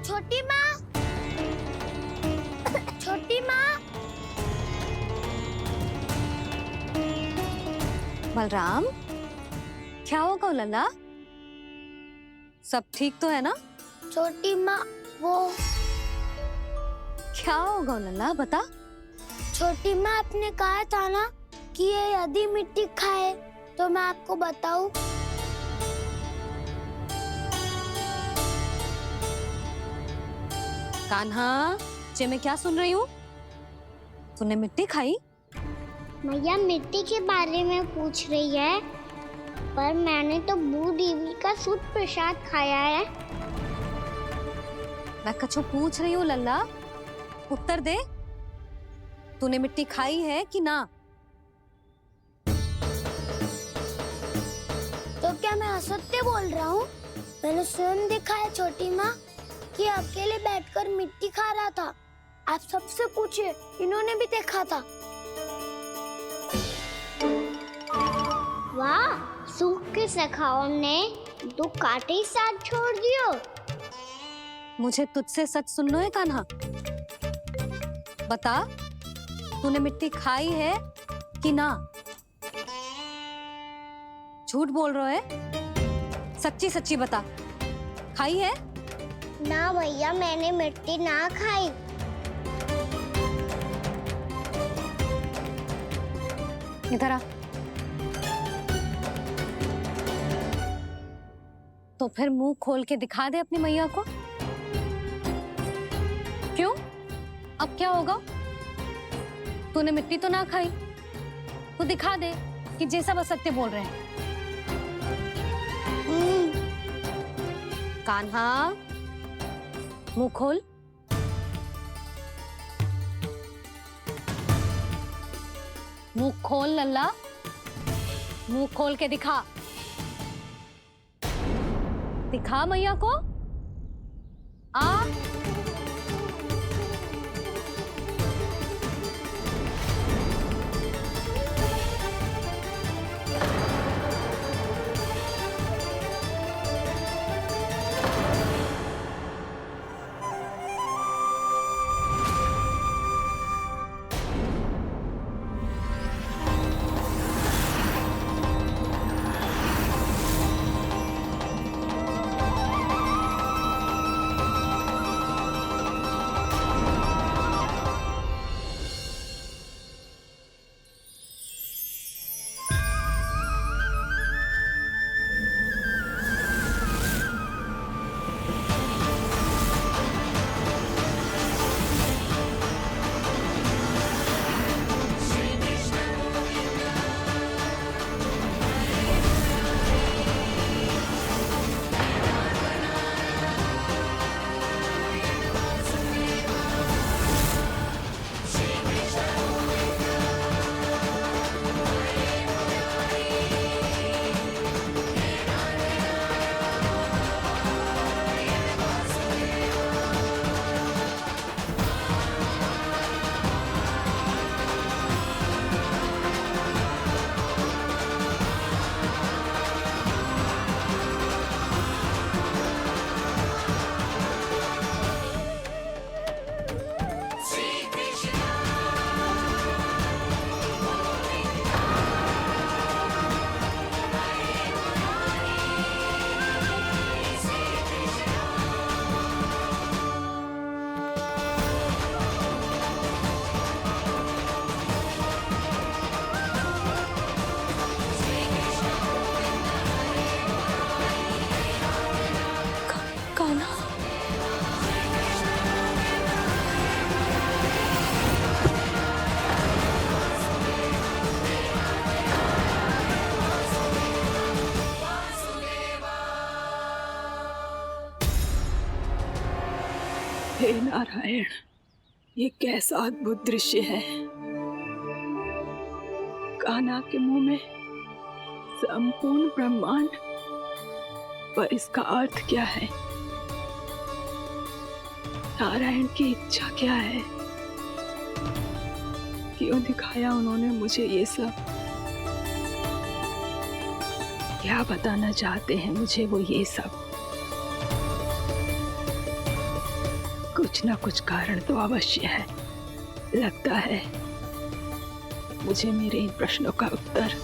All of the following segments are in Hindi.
छोटी माँ, छोटी माँ। बलराम, क्या होगा लल्ला? सब ठीक तो है ना? छोटी माँ, वो क्या होगा लल्ला, बता। छोटी माँ, आपने कहा था ना कि ये यदि मिट्टी खाए तो मैं आपको बताऊं। कान्हा, जे मैं क्या सुन रही हूँ? तूने मिट्टी खाई? मैया मिट्टी के बारे में पूछ रही है, पर मैंने तो भू देवी का शुद्ध प्रसाद खाया है। मैं कछु पूछ रही हूँ लल्ला, उत्तर दे। तूने मिट्टी खाई है कि ना? तो क्या मैं असत्य बोल रहा हूँ? मैंने स्वयं देखा है छोटी माँ कि अकेले बैठकर मिट्टी खा रहा था। आप सबसे पूछिए, इन्होंने भी देखा था। वाह, सूख के सखाओ ने 2 कांटे ही साथ छोड़ दियो। मुझे तुझसे सच सुनना है कान्हा। बता, तूने मिट्टी खाई है कि ना? झूठ बोल रहा है? सच्ची सच्ची बता, खाई है? ना भैया, मैंने मिट्टी ना खाई। इधर आ। तो फिर मुंह खोल के दिखा दे अपनी मैया को। क्यों? अब क्या होगा? तूने मिट्टी तो ना खाई, तो दिखा दे कि जे सब असत्य बोल रहे हैं। कान्हा, मुंह खोल। मुंह खोल लल्ला, मुंह खोल के दिखा। दिखा मैया को। आ हे नारायण, ये कैसा अद्भुत दृश्य है। कान्हा के मुंह में संपूर्ण ब्रह्मांड, पर इसका अर्थ क्या है? नारायण की इच्छा क्या है? क्यों दिखाया उन्होंने मुझे ये सब? क्या बताना चाहते हैं मुझे वो ये सब? कुछ ना कुछ कारण तो अवश्य है। लगता है मुझे मेरे इन प्रश्नों का उत्तर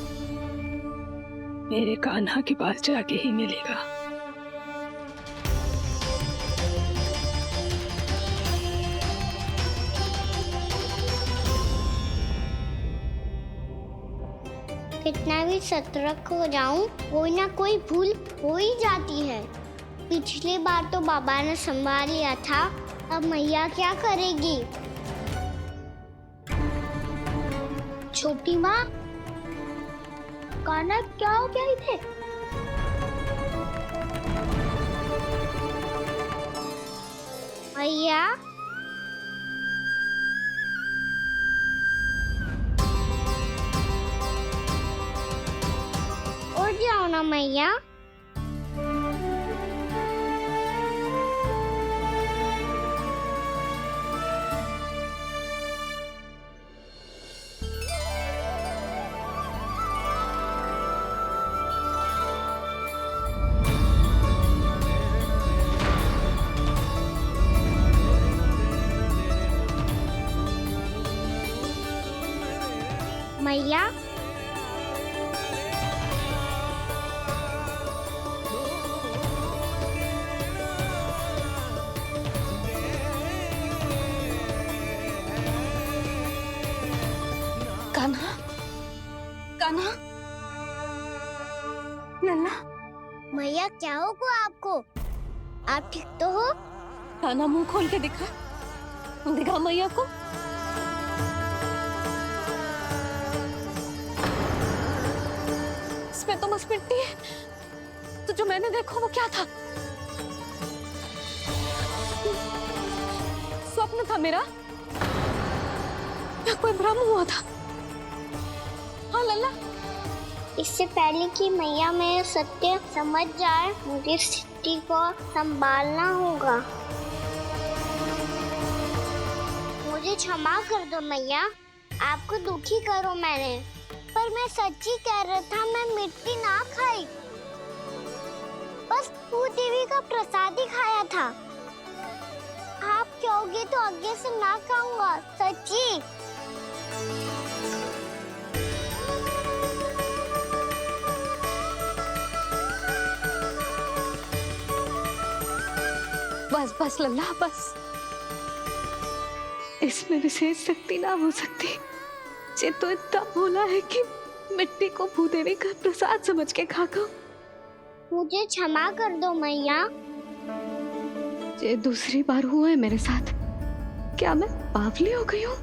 मेरे कान्हा के पास जाके ही मिलेगा। कितना भी सतर्क हो जाऊं, कोई ना कोई भूल हो ही जाती है। पिछली बार तो बाबा ने संभाल लिया था, अब मैया क्या करेगी? छोटी माँ, कान्हा क्या हो गया इधर? मैया, उठ जाओ ना मैया। मैया, कान्हा, कान्हा, लल्ला, मैया क्या होगा आपको? आप ठीक तो हो? कान्हा मुंह खोल के दिखा, दिखा मैया को। इसमें तो बस मिट्टी है, तो जो मैंने देखा वो क्या था? स्वप्न था मेरा या कोई भ्रम हुआ था? हाँ लल्ला, इससे पहले कि मैया मेरे सत्य समझ जाए, मुझे स्थिति को संभालना होगा। मुझे क्षमा कर दो मैया, आपको दुखी करो मैंने, पर मैं सच्ची कह रहा था, मैं मिट्टी ना खाई, बस भूदेवी का प्रसाद ही खाया था। आप कहोगे तो आगे से ना खाऊंगा, सच्ची। बस बस लल्ला बस, इसमें विशेष शक्ति ना हो सकती। ये तो इतना भोला है कि मिट्टी को भूदेवी का प्रसाद समझ के खा गया। मुझे क्षमा कर दो मैया। ये दूसरी बार हुआ है मेरे साथ। क्या मैं बावली हो गई हूँ?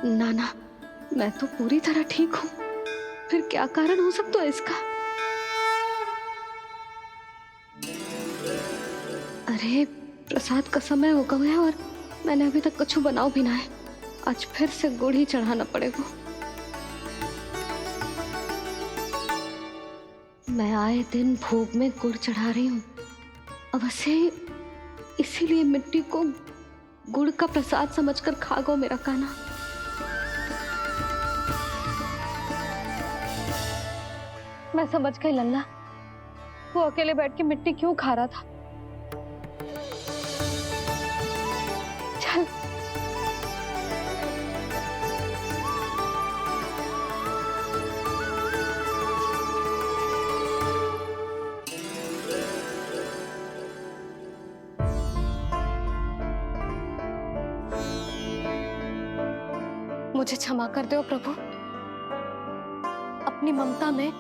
ना ना, मैं तो पूरी तरह ठीक हूँ। फिर क्या कारण हो सकता है इसका? अरे प्रसाद का समय हो गया है और मैंने अभी तक कुछ बनाओ भी ना है। आज फिर से गुड़ ही चढ़ाना पड़ेगा। मैं आए दिन भोग में गुड़ चढ़ा रही हूँ, अवश्य इसीलिए मिट्टी को गुड़ का प्रसाद समझकर खा गो मेरा कान्हा। मैं समझ गई लल्ला, वो अकेले बैठ के मिट्टी क्यों खा रहा था। चल मुझे क्षमा कर दो प्रभु। अपनी ममता में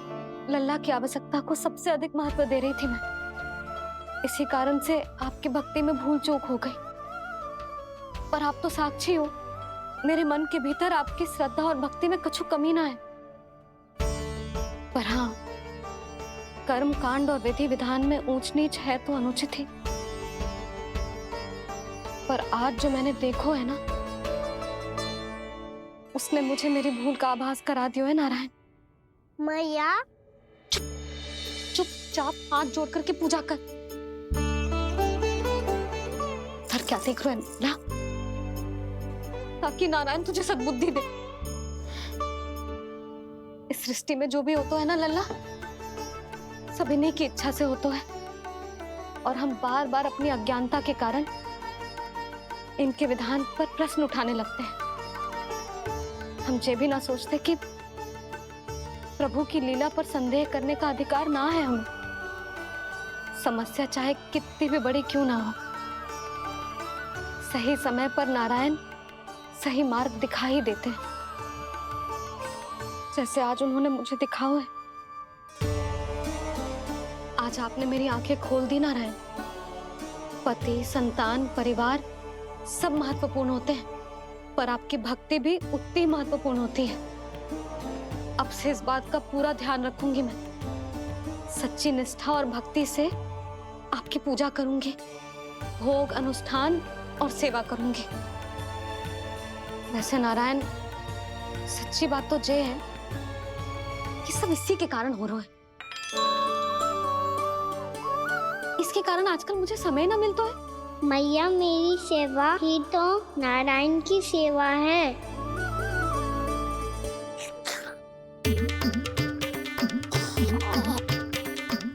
लल्ला की आवश्यकता को सबसे अधिक महत्व दे रही थी मैं। इसी कारण से आपकी भक्ति में भूल चूक हो गई। पर आप तो साक्षी हो, मेरे मन के भीतर आपकी श्रद्धा और भक्ति में कुछ कमी ना है। पर हाँ, कर्म कांड और विधि विधान में ऊंच नीच है तो अनुचित ही। पर आज जो मैंने देखो है ना, उसने मुझे मेरी भूल का आभास करा दिया है नारायण। मैया, चुपचाप हाथ जोड़ करके पूजा कर। सर क्या देख रहे हैं ना, ताकि नारायण तुझे सद्बुद्धि दे। इस सृष्टि में जो भी होता है ना लल्ला, सब इन्हीं की इच्छा से होता है। और हम बार बार अपनी अज्ञानता के कारण इनके विधान पर प्रश्न उठाने लगते हैं। हम ये भी ना सोचते कि प्रभु की लीला पर संदेह करने का अधिकार ना है हमें। समस्या चाहे कितनी भी बड़ी क्यों ना हो, सही समय पर नारायण सही मार्ग दिखा ही देते हैं, जैसे आज उन्होंने मुझे दिखाओ है। आज आपने मेरी आंखें खोल दी नारायण। पति, संतान, परिवार सब महत्वपूर्ण होते हैं, पर आपकी भक्ति भी उतनी महत्वपूर्ण होती है। अब से इस बात का पूरा ध्यान रखूंगी मैं। सच्ची निष्ठा और भक्ति से आपकी पूजा करूंगी, भोग, अनुष्ठान और सेवा करूंगी। वैसे नारायण, सच्ची बात तो ये है कि सब इसी के कारण हो रहा है। इसके कारण आजकल मुझे समय ना मिलता है। मैया, मेरी सेवा ही तो नारायण की सेवा है।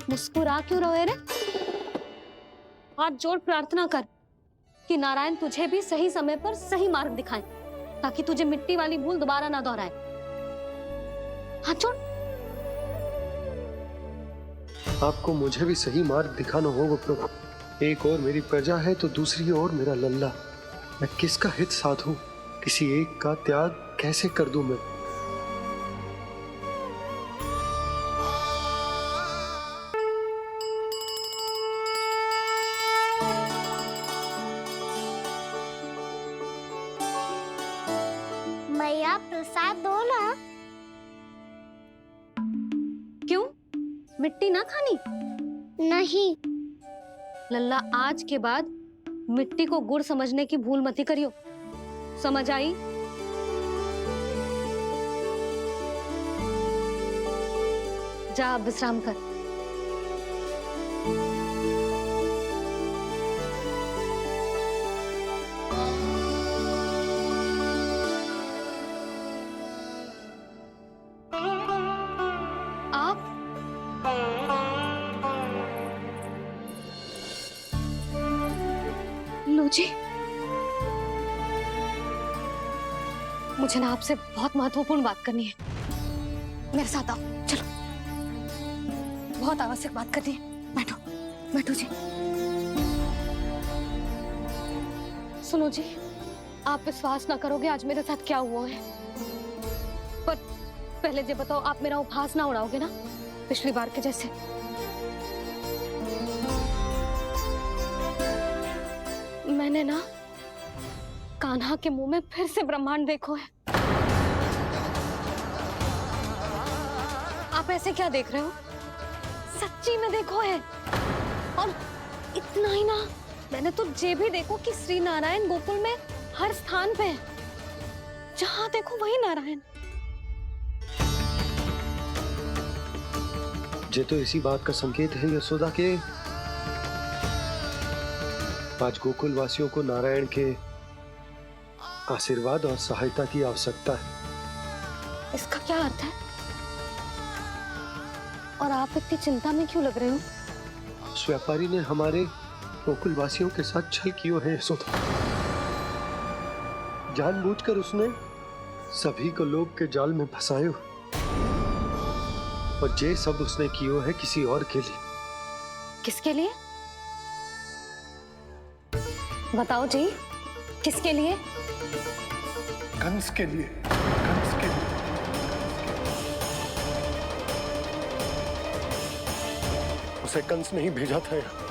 मुस्कुरा क्यों रहे रे? हाथ जोड़ प्रार्थना कर कि नारायण तुझे भी सही समय पर सही मार्ग दिखाएं, ताकि तुझे मिट्टी वाली भूल दोबारा ना दोहराए। हाथ जोड़। आपको मुझे भी सही मार्ग दिखाना होगा प्रभु। एक और मेरी प्रजा है तो दूसरी ओर मेरा लल्ला। मैं किसका हित साधूं? किसी एक का त्याग कैसे कर दूं मैं? मैया, प्रसाद दो ना। क्यों? मिट्टी ना खानी? नहीं। लल्ला, आज के बाद मिट्टी को गुड़ समझने की भूल मत ही करियो। समझ आई? जा अब विश्राम कर। आप लो जी। मुझे ना आपसे बहुत महत्वपूर्ण बात करनी है। मेरे साथ आओ, चलो। बहुत आवश्यक बात करनी है। बैठो, बैठो जी। सुनो जी, आप विश्वास ना करोगे आज मेरे साथ क्या हुआ है। पर पहले ये बताओ, आप मेरा उपहास ना उड़ाओगे ना, पिछली बार के जैसे? मैंने ना कान्हा के मुंह में फिर से ब्रह्मांड देखो है। आप ऐसे क्या देख रहे हो? सच्ची में देखो है। और इतना ही ना, मैंने तो ये भी देखो कि श्री नारायण गोकुल में हर स्थान पे है। जहां देखो वही नारायण। ये तो इसी बात का संकेत है यशोदा के आज गोकुल वासियों को नारायण के आशीर्वाद और सहायता की आवश्यकता है। इसका क्या अर्थ है? और आप इतनी चिंता में क्यों लग रहे हो? उस व्यापारी ने हमारे गोकुल वासियों के साथ छल किया है यशोदा। जानबूझकर उसने सभी को लोभ के जाल में फंसायो, और ये सब उसने किया है किसी और के लिए। किसके लिए? बताओ जी, किसके लिए? कंस के लिए, कंस के लिए। उसे कंस नहीं भेजा था यहाँ।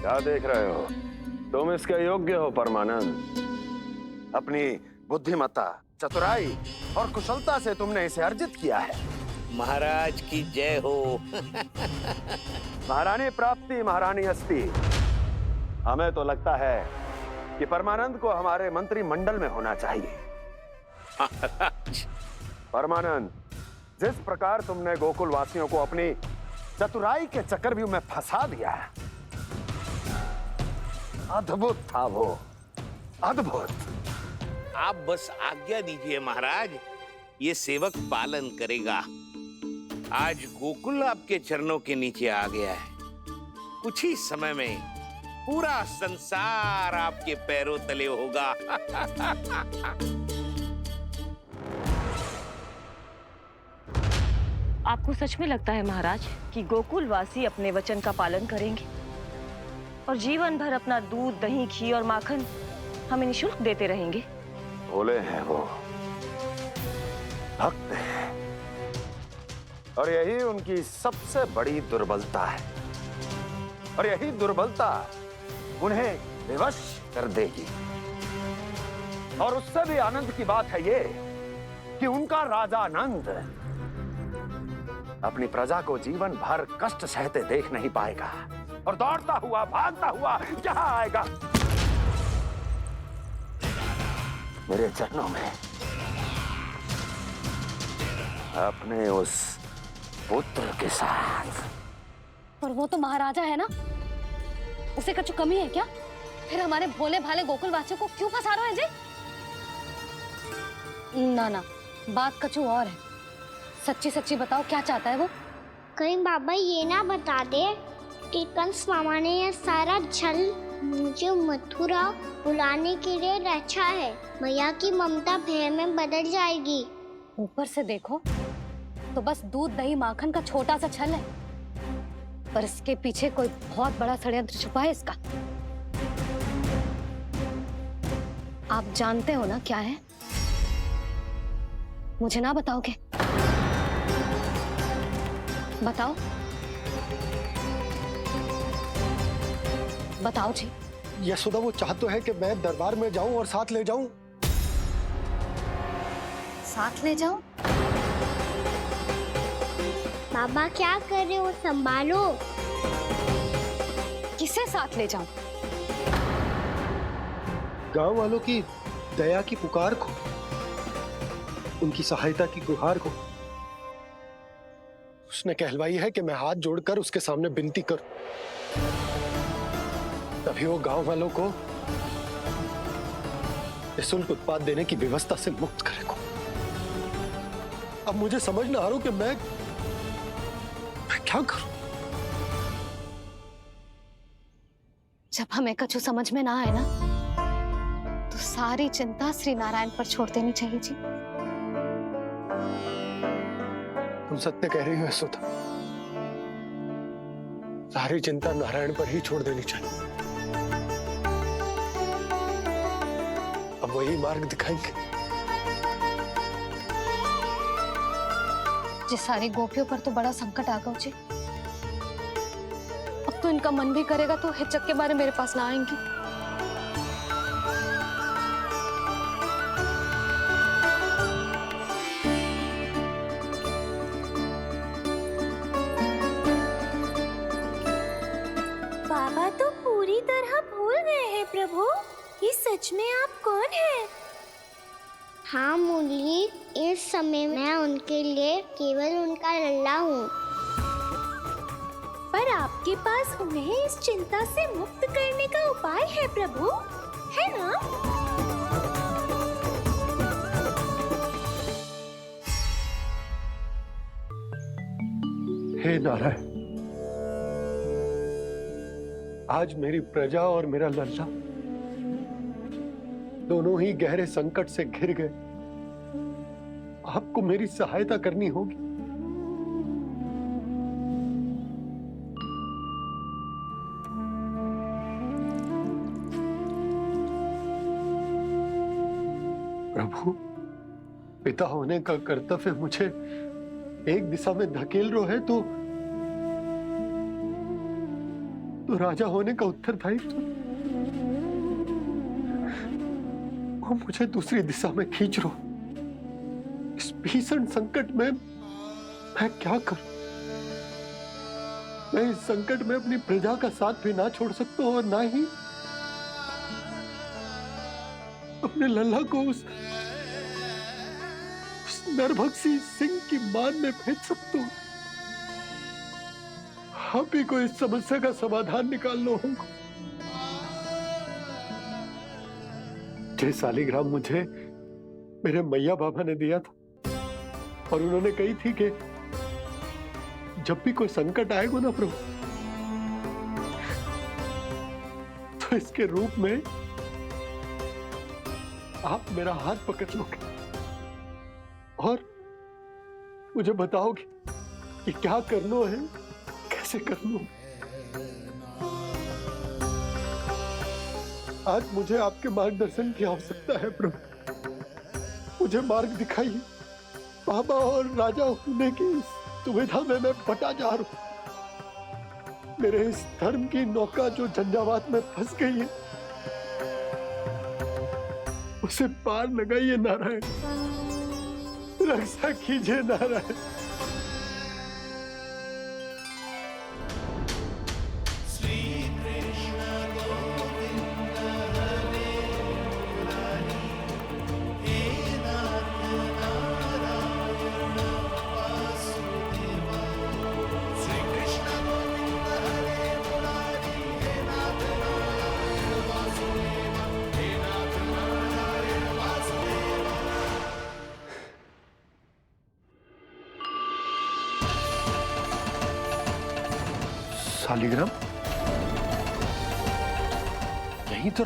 क्या देख रहे हो? तुम इसके योग्य हो परमानंद। अपनी बुद्धिमत्ता, चतुराई और कुशलता से तुमने इसे अर्जित किया है। महाराज की जय हो। महारानी प्राप्ति महारानी हस्ती। हमें तो लगता है कि परमानंद को हमारे मंत्रिमंडल में होना चाहिए। परमानंद, जिस प्रकार तुमने गोकुल वासियों को अपनी चतुराई के चक्रव्यूह में फंसा दिया है, अद्भुत था वो, अद्भुत। आप बस आज्ञा दीजिए महाराज, ये सेवक पालन करेगा। आज गोकुल आपके चरणों के नीचे आ गया है। कुछ ही समय में पूरा संसार आपके पैरों तले होगा। आपको सच में लगता है महाराज कि गोकुलवासी अपने वचन का पालन करेंगे और जीवन भर अपना दूध, दही, घी और माखन हमें निशुल्क देते रहेंगे? भोले हैं वो, भक्त हैं, और यही उनकी सबसे बड़ी दुर्बलता है। और यही दुर्बलता उन्हें विवश कर देगी। और उससे भी आनंद की बात है ये कि उनका राजा नंद अपनी प्रजा को जीवन भर कष्ट सहते देख नहीं पाएगा और दौड़ता हुआ, भागता हुआ यहाँ आएगा मेरे चरणों में, अपने उस पुत्र के साथ। पर वो तो महाराजा है ना, उसे कुछ कमी है क्या? फिर हमारे भोले भाले गोकुल वासियों को क्यों फंसा रहे हैं जी? ना ना, बात कछु और है। सच्ची सच्ची बताओ, क्या चाहता है वो? कहीं बाबा ये ना बता दे कि कंस मामा ने यह सारा छल मुझे मथुरा बुलाने के लिए रचा है। मैया की ममता भय में बदल जाएगी। ऊपर से देखो तो बस दूध, दही, माखन का छोटा सा छल है, पर इसके पीछे कोई बहुत बड़ा षड्यंत्र छुपा है इसका। आप जानते हो ना क्या है? मुझे ना बताओगे? बताओ, बताओ जी। यशोदा, वो चाह तो है कि मैं दरबार में जाऊं और साथ ले जाऊं। साथ ले जाओ? बाबा क्या कर रहे हो, संभालो। किसे साथ ले जाऊं? गांव वालों की दया की पुकार को, उनकी सहायता की गुहार को। उसने कहलवाई है कि मैं हाथ जोड़कर उसके सामने विनती करूं, तभी वो गांव वालों को निःशुल्क उत्पाद देने की व्यवस्था से मुक्त करेगा। अब मुझे समझ ना आ रहा कि मैं क्या करूं। जब हमें कछु समझ में ना आए ना, तो सारी चिंता श्री नारायण पर छोड़ देनी चाहिए जी। तुम सत्य कह रही हो यशोदा, सारी चिंता नारायण पर ही छोड़ देनी चाहिए। अब वही मार्ग दिखाएंगे। जी, सारी गोपियों पर तो बड़ा संकट आ गया जी। अब तो इनका मन भी करेगा तो हिचक के बारे मेरे पास ना आएंगी। बाबा तो पूरी तरह भूल गए हैं प्रभु, ये सच में आप कौन हैं? हाँ मुरली, इस समय मैं उनके लिए केवल उनका लल्ला हूँ। पर आपके पास उन्हें इस चिंता से मुक्त करने का उपाय है प्रभु, है ना? हे नारायण, आज मेरी प्रजा और मेरा लल्ला दोनों ही गहरे संकट से घिर गए। आपको मेरी सहायता करनी होगी। प्रभु, पिता होने का कर्तव्य मुझे एक दिशा में धकेल रहा है तो राजा होने का उत्तरदायित्व वो मुझे दूसरी दिशा में खींच रहा। इस भीषण संकट में मैं क्या करूं? मैं इस संकट में अपनी प्रजा का साथ भी ना छोड़ सकता हूं और ना ही अपने लल्ला को उस नरभक्षी सिंह की मान में भेज सकता हूं। आप ही को इस समस्या का समाधान निकालना होगा। ये सालिग्राम मुझे मेरे मैया बाबा ने दिया था और उन्होंने कही थी कि जब भी कोई संकट आएगा ना प्रभु, तो इसके रूप में आप मेरा हाथ पकड़ लोगे और मुझे बताओगे कि क्या करना है, कैसे करना है। आज मुझे आपके मार्गदर्शन की आवश्यकता है प्रभु। मुझे मार्ग दिखाइए। बाबा और राजा होने की दुविधा में मैं बटा जा रहा हूं। मेरे इस धर्म की नौका जो झंझावात में फंस गई है, उसे पार लगाइए नारायण, रक्षा कीजिए नारायण। सालिग्राम यहीं तो